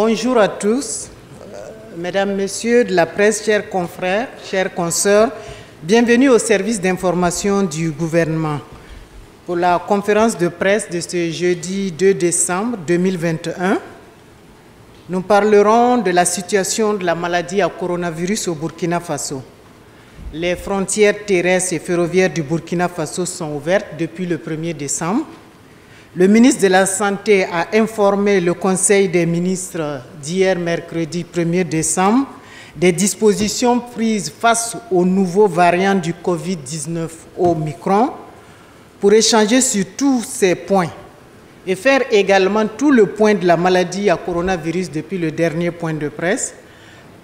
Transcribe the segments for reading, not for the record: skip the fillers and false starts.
Bonjour à tous, mesdames, messieurs de la presse, chers confrères, chers consoeurs, bienvenue au service d'information du gouvernement. Pour la conférence de presse de ce jeudi 2 décembre 2021, nous parlerons de la situation de la maladie à coronavirus au Burkina Faso. Les frontières terrestres et ferroviaires du Burkina Faso sont ouvertes depuis le 1er décembre. Le ministre de la Santé a informé le Conseil des ministres d'hier, mercredi 1er décembre, des dispositions prises face au nouveau variant du Covid-19 Omicron pour échanger sur tous ces points et faire également tout le point de la maladie à coronavirus depuis le dernier point de presse.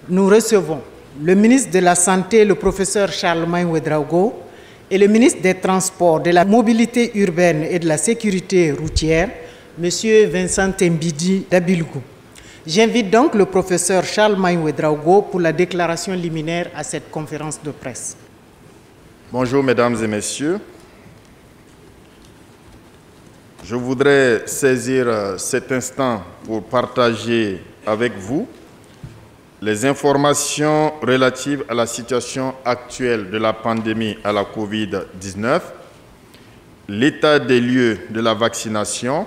Nous recevons le ministre de la Santé, le professeur Charlemagne Ouédraogo, et le ministre des Transports, de la Mobilité urbaine et de la Sécurité routière, M. Vincent Mbidi Dabilgou. J'invite donc le professeur Charlemagne Ouédraogo pour la déclaration liminaire à cette conférence de presse. Bonjour mesdames et messieurs. Je voudrais saisir cet instant pour partager avec vous les informations relatives à la situation actuelle de la pandémie à la COVID-19, l'état des lieux de la vaccination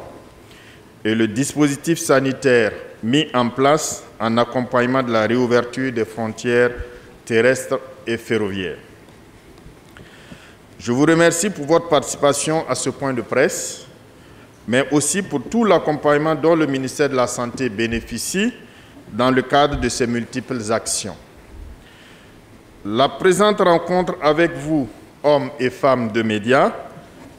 et le dispositif sanitaire mis en place en accompagnement de la réouverture des frontières terrestres et ferroviaires. Je vous remercie pour votre participation à ce point de presse, mais aussi pour tout l'accompagnement dont le ministère de la Santé bénéficie dans le cadre de ces multiples actions. La présente rencontre avec vous, hommes et femmes de médias,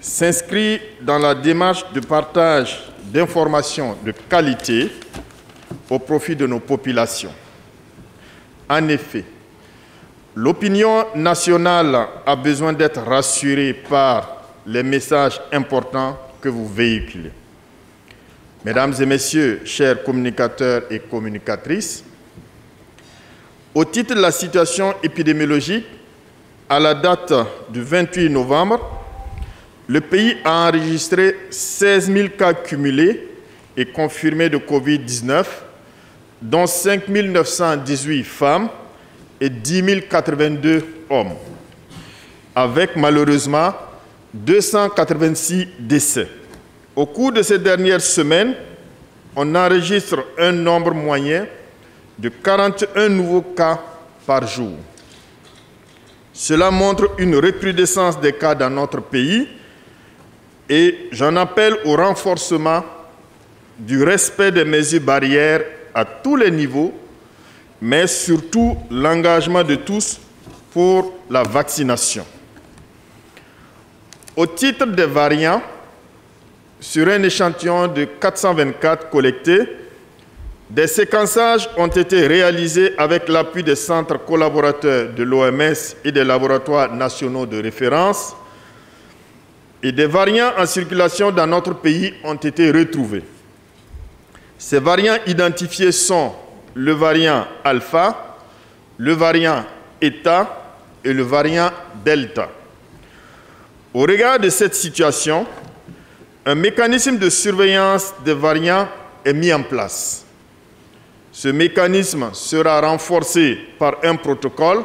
s'inscrit dans la démarche de partage d'informations de qualité au profit de nos populations. En effet, l'opinion nationale a besoin d'être rassurée par les messages importants que vous véhiculez. Mesdames et messieurs, chers communicateurs et communicatrices, au titre de la situation épidémiologique, à la date du 28 novembre, le pays a enregistré 16 000 cas cumulés et confirmés de Covid-19, dont 5 918 femmes et 10 082 hommes, avec malheureusement 286 décès. Au cours de ces dernières semaines, on enregistre un nombre moyen de 41 nouveaux cas par jour. Cela montre une recrudescence des cas dans notre pays et j'en appelle au renforcement du respect des mesures barrières à tous les niveaux, mais surtout l'engagement de tous pour la vaccination. Au titre des variants, sur un échantillon de 424 collectés, des séquençages ont été réalisés avec l'appui des centres collaborateurs de l'OMS et des laboratoires nationaux de référence, et des variants en circulation dans notre pays ont été retrouvés. Ces variants identifiés sont le variant Alpha, le variant Eta et le variant Delta. Au regard de cette situation, un mécanisme de surveillance des variants est mis en place. Ce mécanisme sera renforcé par un protocole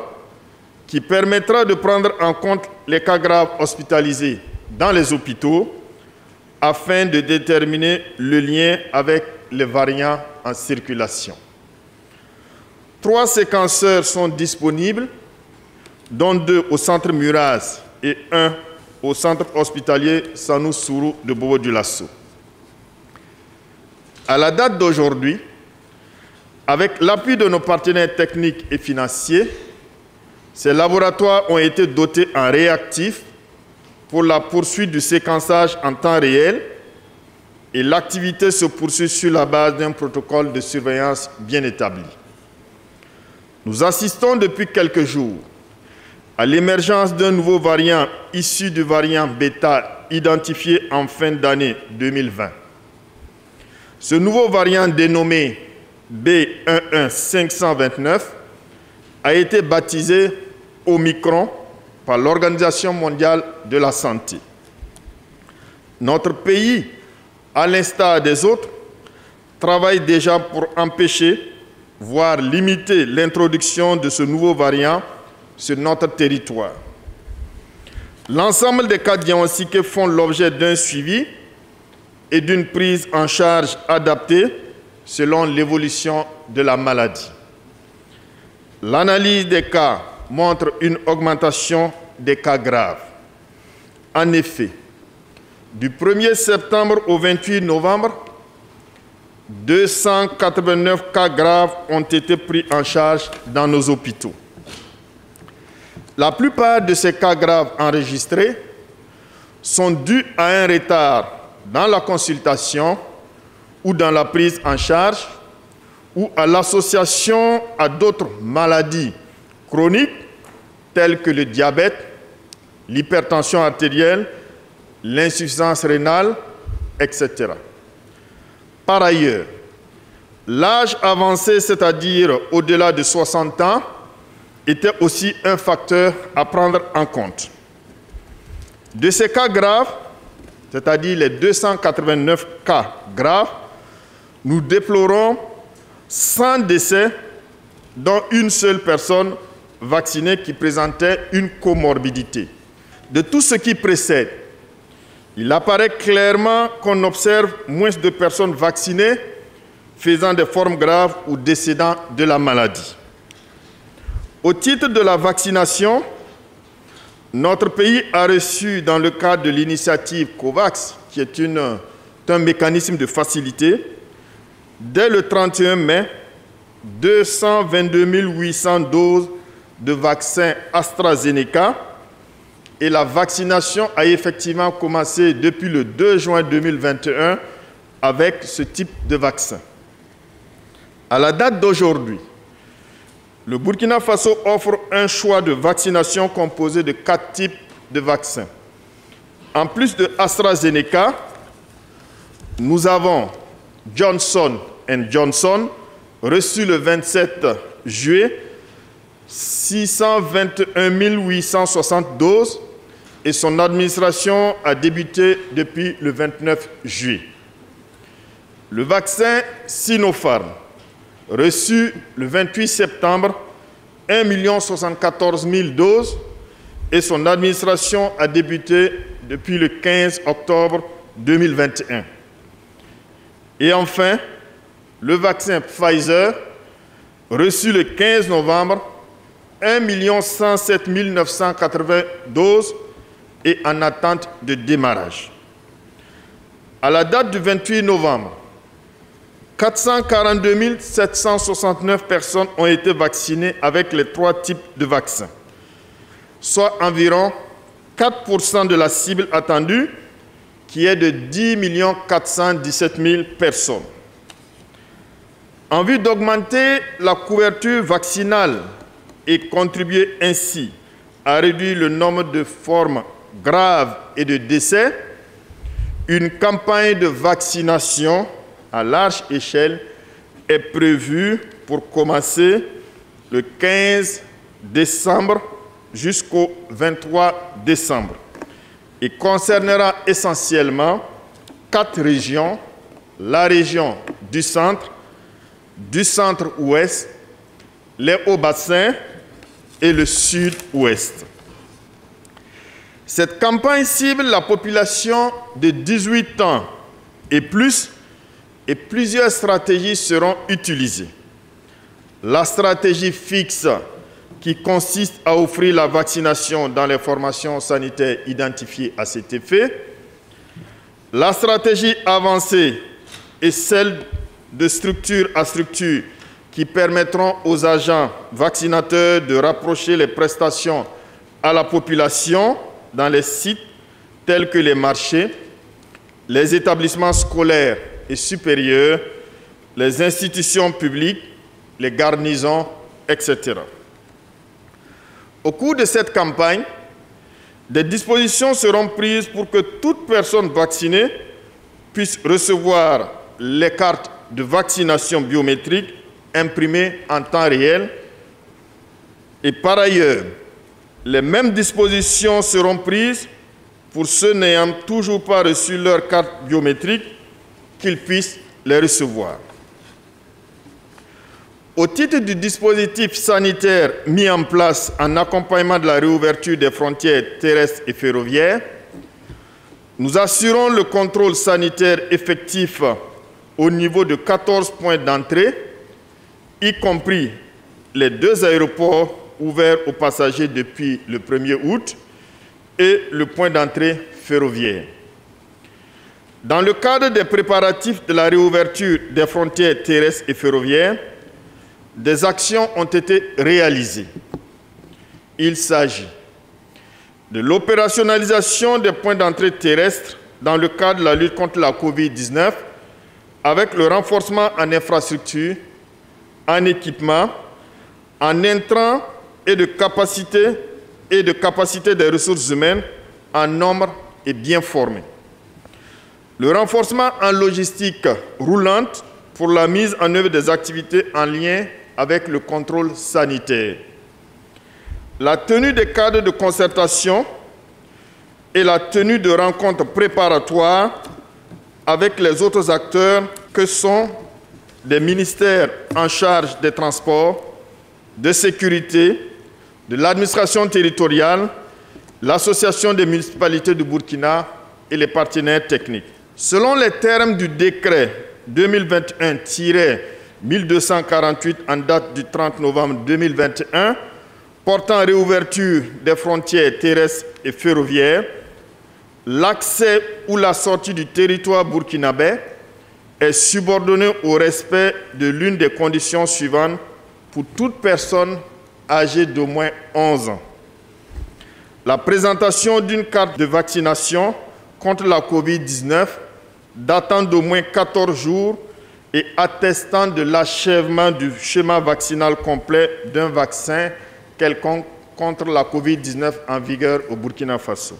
qui permettra de prendre en compte les cas graves hospitalisés dans les hôpitaux afin de déterminer le lien avec les variants en circulation. 3 séquenceurs sont disponibles, dont 2 au centre Muraz et 1 au centre hospitalier Sanou Sourou de Bobo-Dioulasso. À la date d'aujourd'hui, avec l'appui de nos partenaires techniques et financiers, ces laboratoires ont été dotés en réactifs pour la poursuite du séquençage en temps réel et l'activité se poursuit sur la base d'un protocole de surveillance bien établi. Nous assistons depuis quelques jours à l'émergence d'un nouveau variant issu du variant bêta identifié en fin d'année 2020. Ce nouveau variant dénommé B11529 a été baptisé Omicron par l'Organisation mondiale de la santé. Notre pays, à l'instar des autres, travaille déjà pour empêcher, voire limiter l'introduction de ce nouveau variant sur notre territoire. L'ensemble des cas diagnostiqués font l'objet d'un suivi et d'une prise en charge adaptée selon l'évolution de la maladie. L'analyse des cas montre une augmentation des cas graves. En effet, du 1er septembre au 28 novembre, 289 cas graves ont été pris en charge dans nos hôpitaux. La plupart de ces cas graves enregistrés sont dus à un retard dans la consultation ou dans la prise en charge ou à l'association à d'autres maladies chroniques telles que le diabète, l'hypertension artérielle, l'insuffisance rénale, etc. Par ailleurs, l'âge avancé, c'est-à-dire au-delà de 60 ans, était aussi un facteur à prendre en compte. De ces cas graves, c'est-à-dire les 289 cas graves, nous déplorons 100 décès, dont une seule personne vaccinée qui présentait une comorbidité. De tout ce qui précède, il apparaît clairement qu'on observe moins de personnes vaccinées faisant des formes graves ou décédant de la maladie. Au titre de la vaccination, notre pays a reçu, dans le cadre de l'initiative COVAX, qui est un mécanisme de facilité, dès le 31 mai, 222 800 doses de vaccins AstraZeneca, et la vaccination a effectivement commencé depuis le 2 juin 2021 avec ce type de vaccin. À la date d'aujourd'hui, le Burkina Faso offre un choix de vaccination composé de 4 types de vaccins. En plus de AstraZeneca, nous avons Johnson & Johnson, reçu le 27 juillet, 621 860 doses, et son administration a débuté depuis le 29 juillet. Le vaccin Sinopharm, reçu le 28 septembre, 1 074 000 doses, et son administration a débuté depuis le 15 octobre 2021. Et enfin, le vaccin Pfizer, reçu le 15 novembre, 1 107 980 doses et en attente de démarrage. À la date du 28 novembre, 442 769 personnes ont été vaccinées avec les 3 types de vaccins, soit environ 4% de la cible attendue, qui est de 10 417 000 personnes. En vue d'augmenter la couverture vaccinale et contribuer ainsi à réduire le nombre de formes graves et de décès, une campagne de vaccination à large échelle est prévue pour commencer le 15 décembre jusqu'au 23 décembre et concernera essentiellement 4 régions: la région du centre-ouest, les hauts-bassins et le sud-ouest. Cette campagne cible la population de 18 ans et plus, et plusieurs stratégies seront utilisées. La stratégie fixe, qui consiste à offrir la vaccination dans les formations sanitaires identifiées à cet effet. La stratégie avancée est celle de structure à structure, qui permettront aux agents vaccinateurs de rapprocher les prestations à la population dans les sites tels que les marchés, les établissements scolaires et supérieurs, les institutions publiques, les garnisons, etc. Au cours de cette campagne, des dispositions seront prises pour que toute personne vaccinée puisse recevoir les cartes de vaccination biométrique imprimées en temps réel. Et par ailleurs, les mêmes dispositions seront prises pour ceux n'ayant toujours pas reçu leur carte biométrique, qu'ils puissent les recevoir. Au titre du dispositif sanitaire mis en place en accompagnement de la réouverture des frontières terrestres et ferroviaires, nous assurons le contrôle sanitaire effectif au niveau de 14 points d'entrée, y compris les 2 aéroports ouverts aux passagers depuis le 1er août et le point d'entrée ferroviaire. Dans le cadre des préparatifs de la réouverture des frontières terrestres et ferroviaires, des actions ont été réalisées. Il s'agit de l'opérationnalisation des points d'entrée terrestres dans le cadre de la lutte contre la Covid-19 avec le renforcement en infrastructure, en équipement, en intrants et de capacité des ressources humaines en nombre et bien formés. Le renforcement en logistique roulante pour la mise en œuvre des activités en lien avec le contrôle sanitaire. La tenue des cadres de concertation et la tenue de rencontres préparatoires avec les autres acteurs que sont des ministères en charge des transports, de sécurité, de l'administration territoriale, l'Association des municipalités du Burkina et les partenaires techniques. Selon les termes du décret 2021-1248 en date du 30 novembre 2021, portant réouverture des frontières terrestres et ferroviaires, l'accès ou la sortie du territoire burkinabé est subordonné au respect de l'une des conditions suivantes pour toute personne âgée d'au moins 11 ans. La présentation d'une carte de vaccination contre la Covid-19 datant d'au moins 14 jours et attestant de l'achèvement du schéma vaccinal complet d'un vaccin quelconque contre la Covid-19 en vigueur au Burkina Faso.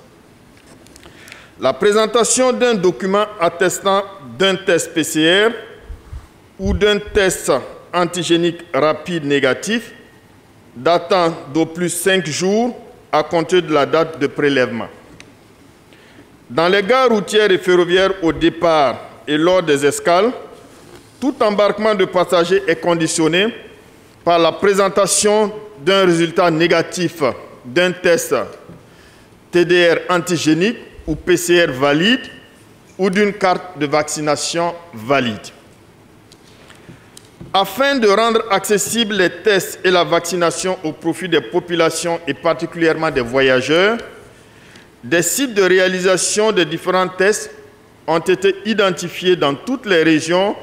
La présentation d'un document attestant d'un test PCR ou d'un test antigénique rapide négatif datant d'au plus 5 jours à compter de la date de prélèvement. Dans les gares routières et ferroviaires au départ et lors des escales, tout embarquement de passagers est conditionné par la présentation d'un résultat négatif d'un test TDR antigénique ou PCR valide ou d'une carte de vaccination valide. Afin de rendre accessibles les tests et la vaccination au profit des populations et particulièrement des voyageurs, des sites de réalisation des différents tests ont été identifiés dans toutes les régions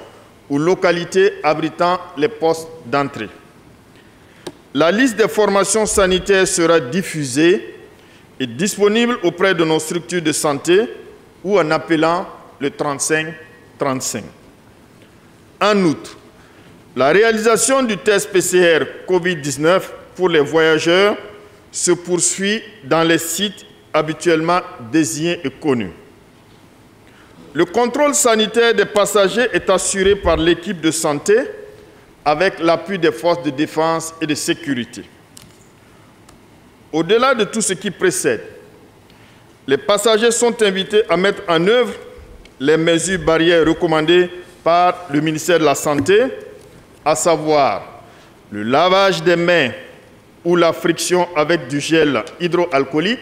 ou localités abritant les postes d'entrée. La liste des formations sanitaires sera diffusée et disponible auprès de nos structures de santé ou en appelant le 3535. En outre, la réalisation du test PCR COVID-19 pour les voyageurs se poursuit dans les sites habituellement désignés et connus. Le contrôle sanitaire des passagers est assuré par l'équipe de santé avec l'appui des forces de défense et de sécurité. Au-delà de tout ce qui précède, les passagers sont invités à mettre en œuvre les mesures barrières recommandées par le ministère de la Santé, à savoir le lavage des mains ou la friction avec du gel hydroalcoolique,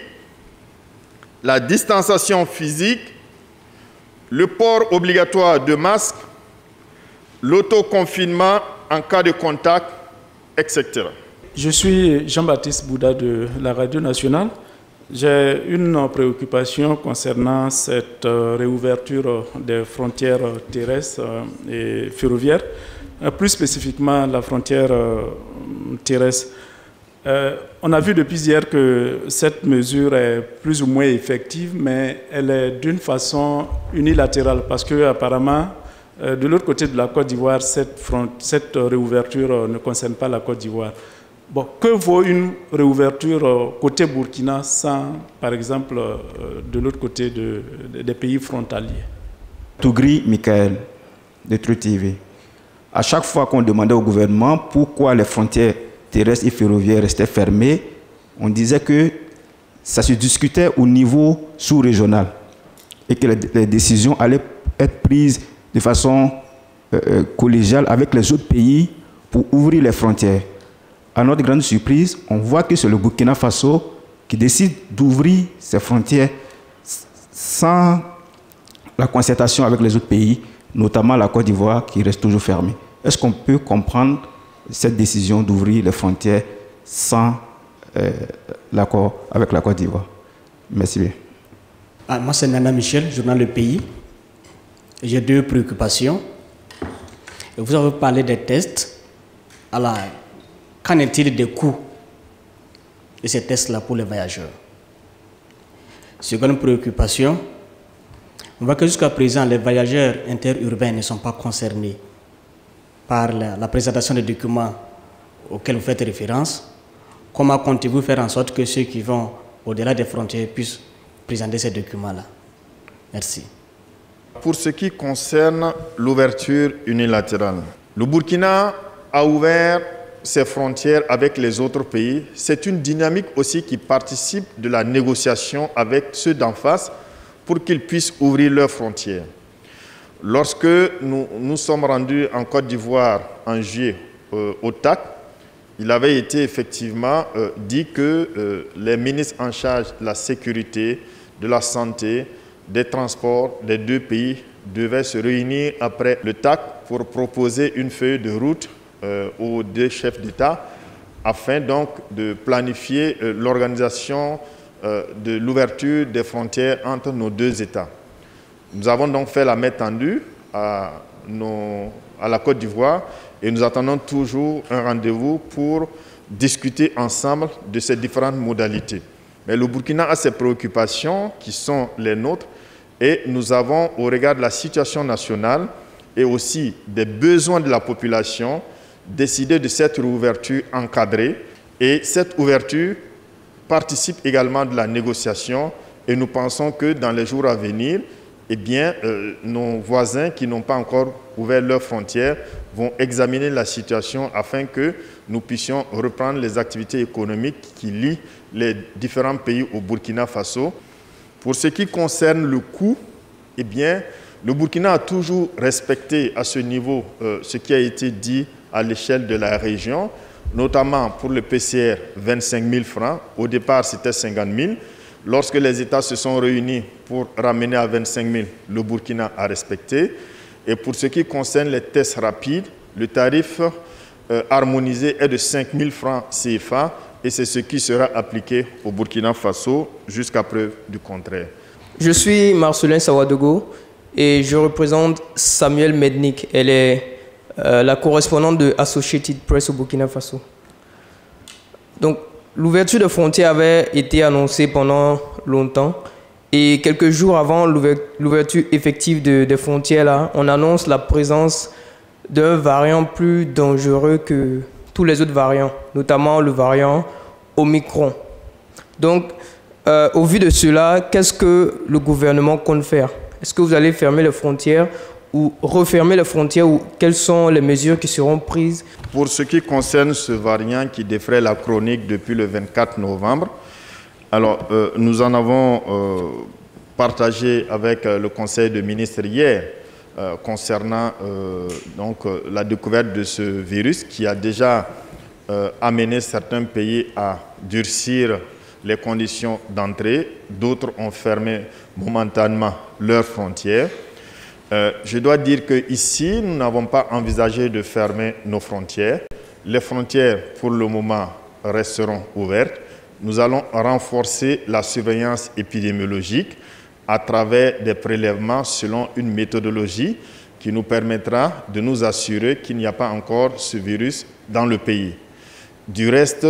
la distanciation physique, le port obligatoire de masques, l'autoconfinement en cas de contact, etc. Je suis Jean-Baptiste Bouda de la Radio Nationale. J'ai une préoccupation concernant cette réouverture des frontières terrestres et ferroviaires, plus spécifiquement la frontière terrestre. On a vu depuis hier que cette mesure est plus ou moins effective, mais elle est d'une façon unilatérale parce qu'apparemment, de l'autre côté de la Côte d'Ivoire, cette réouverture ne concerne pas la Côte d'Ivoire. Bon, que vaut une réouverture côté Burkina sans, par exemple, de l'autre côté des pays frontaliers? Tougri Michael, de Tru TV. À chaque fois qu'on demandait au gouvernement pourquoi les frontières terrestres et ferroviaires restaient fermées, on disait que ça se discutait au niveau sous-régional et que les décisions allaient être prises de façon collégiale avec les autres pays pour ouvrir les frontières. À notre grande surprise, on voit que c'est le Burkina Faso qui décide d'ouvrir ses frontières sans la concertation avec les autres pays, notamment la Côte d'Ivoire qui reste toujours fermée. Est-ce qu'on peut comprendre cette décision d'ouvrir les frontières sans l'accord avec la Côte d'Ivoire? Merci bien. Moi, c'est Nana Michel, journal Le Pays. J'ai deux préoccupations. Vous avez parlé des tests. Alors, qu'en est-il des coûts de ces tests-là pour les voyageurs? Seconde préoccupation, on voit que jusqu'à présent, les voyageurs interurbains ne sont pas concernés par la présentation des documents auxquels vous faites référence. Comment comptez-vous faire en sorte que ceux qui vont au-delà des frontières puissent présenter ces documents-là? Merci. Pour ce qui concerne l'ouverture unilatérale, le Burkina a ouvert ses frontières avec les autres pays. C'est une dynamique aussi qui participe de la négociation avec ceux d'en face pour qu'ils puissent ouvrir leurs frontières. Lorsque nous sommes rendus en Côte d'Ivoire en juillet au TAC, il avait été effectivement dit que les ministres en charge de la sécurité, de la santé, des transports des deux pays devaient se réunir après le TAC pour proposer une feuille de route aux deux chefs d'État afin donc de planifier l'organisation de l'ouverture des frontières entre nos deux États. Nous avons donc fait la main tendue à la Côte d'Ivoire et nous attendons toujours un rendez-vous pour discuter ensemble de ces différentes modalités. Mais le Burkina a ses préoccupations qui sont les nôtres et nous avons, au regard de la situation nationale et aussi des besoins de la population, décidé de cette ouverture encadrée. Et cette ouverture participe également de la négociation et nous pensons que dans les jours à venir, eh bien, nos voisins qui n'ont pas encore ouvert leurs frontières vont examiner la situation afin que nous puissions reprendre les activités économiques qui lient les différents pays au Burkina Faso. Pour ce qui concerne le coût, eh bien, le Burkina a toujours respecté à ce niveau ce qui a été dit à l'échelle de la région, notamment pour le PCR, 25 000 francs. Au départ, c'était 50 000. Lorsque les États se sont réunis pour ramener à 25 000, le Burkina a respecté. Et pour ce qui concerne les tests rapides, le tarif harmonisé est de 5 000 francs CFA et c'est ce qui sera appliqué au Burkina Faso jusqu'à preuve du contraire. Je suis Marcelin Sawadogo et je représente Samuel Mednik. Elle est la correspondante de Associated Press au Burkina Faso. Donc, l'ouverture des frontières avait été annoncée pendant longtemps et quelques jours avant l'ouverture effective des frontières, là, on annonce la présence d'un variant plus dangereux que tous les autres variants, notamment le variant Omicron. Donc, au vu de cela, qu'est-ce que le gouvernement compte faire? Est-ce que vous allez fermer les frontières ou refermer les frontières ou quelles sont les mesures qui seront prises? Pour ce qui concerne ce variant qui défraie la chronique depuis le 24 novembre, alors nous en avons partagé avec le Conseil de ministres hier concernant la découverte de ce virus qui a déjà amené certains pays à durcir les conditions d'entrée. D'autres ont fermé momentanément leurs frontières. Je dois dire qu'ici, nous n'avons pas envisagé de fermer nos frontières. Les frontières, pour le moment, resteront ouvertes. Nous allons renforcer la surveillance épidémiologique à travers des prélèvements selon une méthodologie qui nous permettra de nous assurer qu'il n'y a pas encore ce virus dans le pays. Du reste,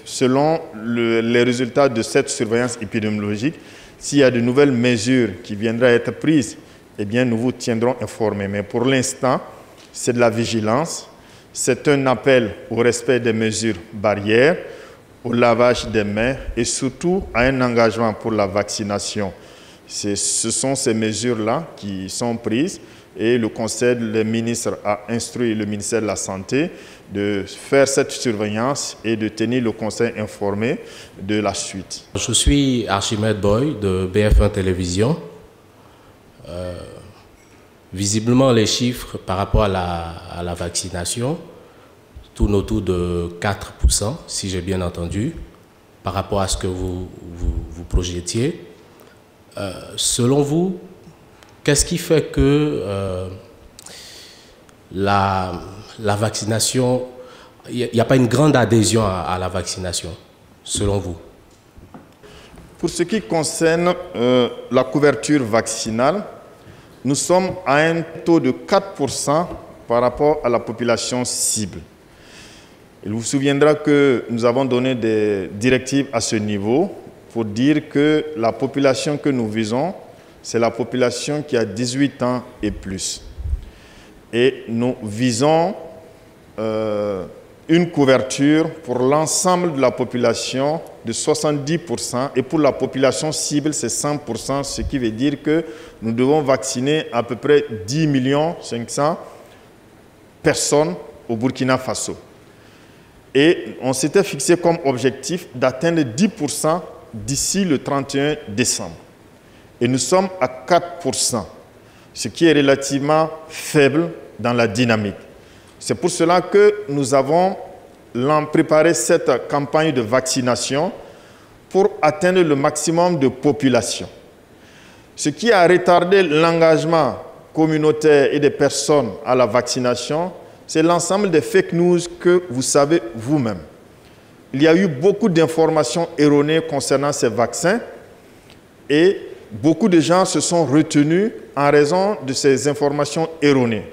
selon les résultats de cette surveillance épidémiologique, s'il y a de nouvelles mesures qui viendraient être prises, eh bien, nous vous tiendrons informés. Mais pour l'instant, c'est de la vigilance, c'est un appel au respect des mesures barrières, au lavage des mains et surtout à un engagement pour la vaccination. Ce sont ces mesures-là qui sont prises et le Conseil des ministres a instruit le ministère de la Santé de faire cette surveillance et de tenir le Conseil informé de la suite. Je suis Archimède Boy de BF1 Télévision. Visiblement, les chiffres par rapport à la vaccination tourne autour de 4%, si j'ai bien entendu, par rapport à ce que vous projetiez. Selon vous, qu'est-ce qui fait que la vaccination, il n'y a pas une grande adhésion à la vaccination, selon vous? Pour ce qui concerne la couverture vaccinale, nous sommes à un taux de 4% par rapport à la population cible. Il vous souviendra que nous avons donné des directives à ce niveau pour dire que la population que nous visons, c'est la population qui a 18 ans et plus. Et nous visons une couverture pour l'ensemble de la population de 70%, et pour la population cible, c'est 100%, ce qui veut dire que nous devons vacciner à peu près 10 500 000 personnes au Burkina Faso. Et on s'était fixé comme objectif d'atteindre 10% d'ici le 31 décembre. Et nous sommes à 4%, ce qui est relativement faible dans la dynamique. C'est pour cela que nous avons préparé cette campagne de vaccination pour atteindre le maximum de population. Ce qui a retardé l'engagement communautaire et des personnes à la vaccination, c'est l'ensemble des fake news que vous savez vous-même. Il y a eu beaucoup d'informations erronées concernant ces vaccins et beaucoup de gens se sont retenus en raison de ces informations erronées.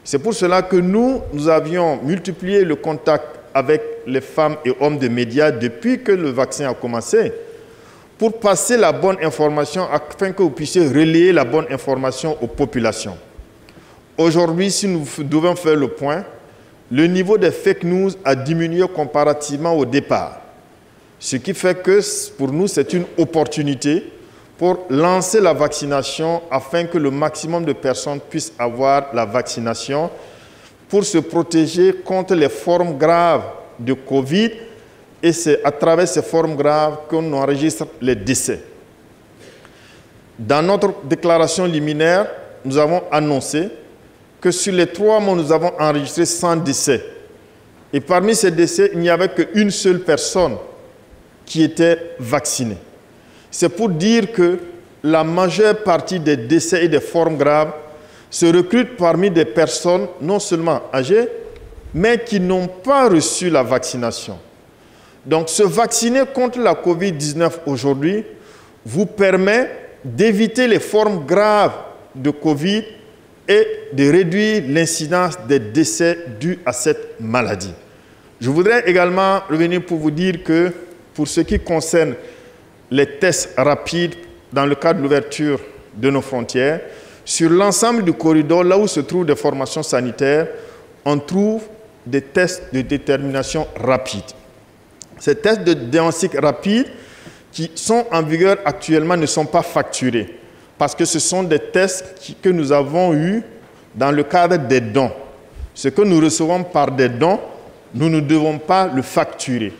C'est pour cela que nous avions multiplié le contact avec les femmes et hommes de médias depuis que le vaccin a commencé pour passer la bonne information afin que vous puissiez relayer la bonne information aux populations. Aujourd'hui, si nous devons faire le point, le niveau des fake news a diminué comparativement au départ. Ce qui fait que pour nous, c'est une opportunité pour lancer la vaccination afin que le maximum de personnes puissent avoir la vaccination pour se protéger contre les formes graves de Covid. Et c'est à travers ces formes graves qu'on enregistre les décès. Dans notre déclaration liminaire, nous avons annoncé que sur les 3 mois, nous avons enregistré 100 décès. Et parmi ces décès, il n'y avait qu'une seule personne qui était vaccinée. C'est pour dire que la majeure partie des décès et des formes graves se recrutent parmi des personnes non seulement âgées, mais qui n'ont pas reçu la vaccination. Donc, se vacciner contre la COVID-19 aujourd'hui vous permet d'éviter les formes graves de COVID et de réduire l'incidence des décès dus à cette maladie. Je voudrais également revenir pour vous dire que pour ce qui concerne les tests rapides dans le cadre de l'ouverture de nos frontières, sur l'ensemble du corridor, là où se trouvent des formations sanitaires, on trouve des tests de détermination rapide. Ces tests de diagnostic rapide qui sont en vigueur actuellement ne sont pas facturés parce que ce sont des tests que nous avons eus dans le cadre des dons. Ce que nous recevons par des dons, nous ne devons pas le facturer.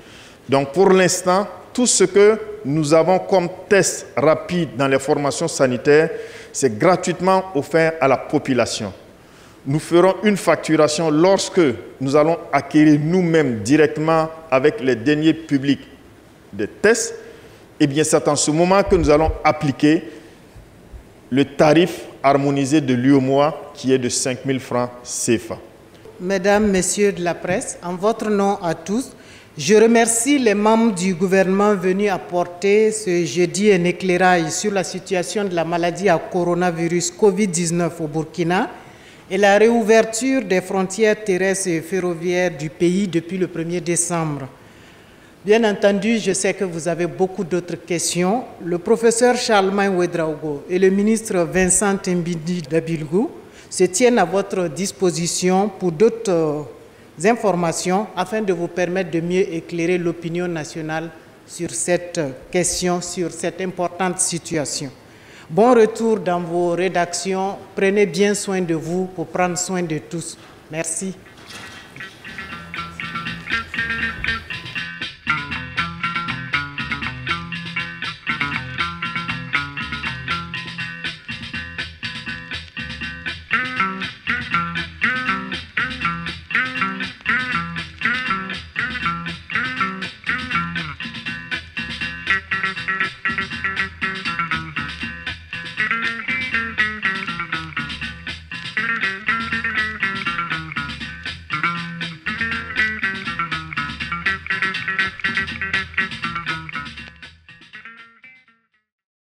Donc pour l'instant, tout ce que nous avons comme test rapide dans les formations sanitaires, c'est gratuitement offert à la population. Nous ferons une facturation lorsque nous allons acquérir nous-mêmes directement avec les deniers publics des tests. Et bien c'est en ce moment que nous allons appliquer le tarif harmonisé de l'UEMOA qui est de 5 000 francs CFA. Mesdames, Messieurs de la presse, en votre nom à tous, je remercie les membres du gouvernement venus apporter ce jeudi un éclairage sur la situation de la maladie à coronavirus COVID-19 au Burkina et la réouverture des frontières terrestres et ferroviaires du pays depuis le 1er décembre. Bien entendu, je sais que vous avez beaucoup d'autres questions. Le professeur Charlemagne Ouedraogo et le ministre Vincent Mbidi Dabilgou se tiennent à votre disposition pour d'autres informations afin de vous permettre de mieux éclairer l'opinion nationale sur cette question, sur cette importante situation. Bon retour dans vos rédactions. Prenez bien soin de vous pour prendre soin de tous. Merci.